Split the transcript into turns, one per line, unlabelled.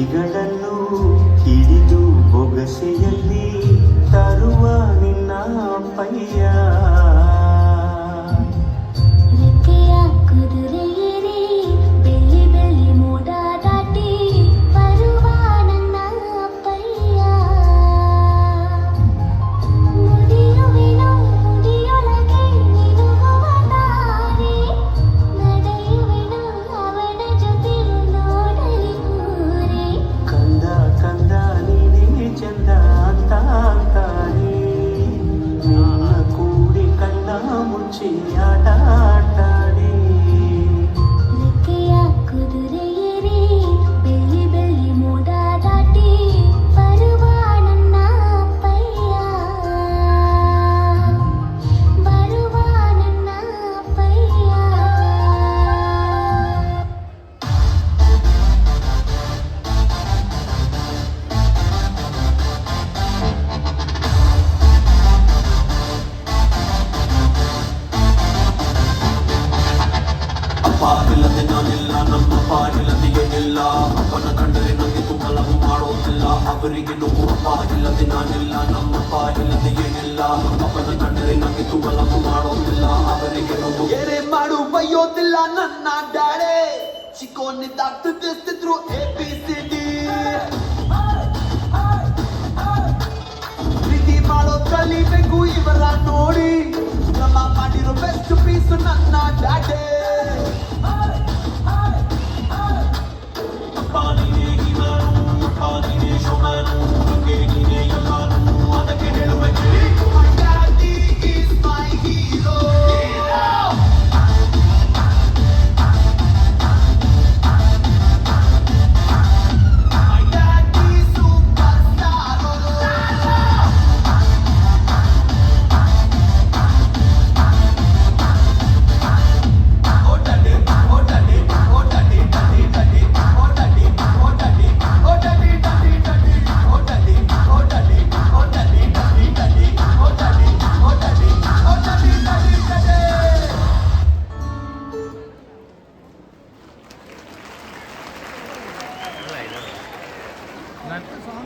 ಕೈಗಳನ್ನು ಹಿಡಿದು ಬೊಗಸೆಯಲ್ಲಿ ತರುವ ನಿನ್ನ ಪಯ್ಯ
ರೆಕ್ಕೆಯ ಕುದುರೆಯೇರಿ ಬೆಳ್ಳಿ ಬೆಳ್ಳಿ ಮೋಡ ದಾಟಿ ಬರುವ ನನ್ನ ಪಯ್ಯ ಮುಡಿಯುವೆನು ಮುಡಿಯೊಳಗೆ ನಿಲುಗುವ ದಾರಿ ನಡೆಯುವೆನು ಅವನ ಜೊತೆ ನೋಡಲಿ ಊರೇ
ಕಂದ ಕಂದ ನೀನೇ ಚಂದ ಅಂತ ಅಂತಾನೆ ನಿನ್ನ ಕೂಡಿ ಕಣ್ಣ ಮುಚ್ಚಿ ಆಟ ಆಟಾಡಿ
ರೆಕ್ಕೆಯ ಕುದುರೆಯೇರಿ ಬೆಳ್ಳಿ ಬೆಳ್ಳಿ ಮೋಡ ದಾಟಿ ಬರುವ ನನ್ನ ಪಯ್ಯ ಬರುವ ನನ್ನ ಪಯ್ಯ
ಅಪ್ಪ ಇಲ್ಲದೆ ನಾನಿಲ್ಲ ನಮ್ಮಪ್ಪ ಇಲ್ಲದೆ ಏನಿಲ್ಲ ಅಪ್ಪನ ಕಂಡರೆ ನನಗೆ ತುಂಬಲವು ಮಾಡೋದಿಲ್ಲ ಅವರಿಗೆ ನೋವು ಅಪ್ಪ ಇಲ್ಲದೆ ನಾನಿಲ್ಲ ನಮ್ಮಪ್ಪ ಇಲ್ಲದೆ ಏನಿಲ್ಲ ಅಪ್ಪನ ಕಂಡರೆ ನನಗೆ ತುಂಬಲವು ಮಾಡೋದಿಲ್ಲ ಅವರಿಗೆ ನೋವು
ಏನೇ ಮಾಡು ಬೈಯೋದಿಲ್ಲ ನನ್ನ ಡ್ಯಾಡೆ ಚಿಕ್ಕೋನಿದ್ದಾಗ ತಿಳಿಸ್ತಿದ್ರು ABCD ಪ್ರೀತಿ ಮಾಡೋ ಕಲಿಬೇಕು ಇವರ ನೋಡಿ ನಮ್ಮ ಮಾಡಿರೋ ಬೆಸ್ಟ್ ಪೀಸು ನನ್ನ ಡ್ಯಾಡೆ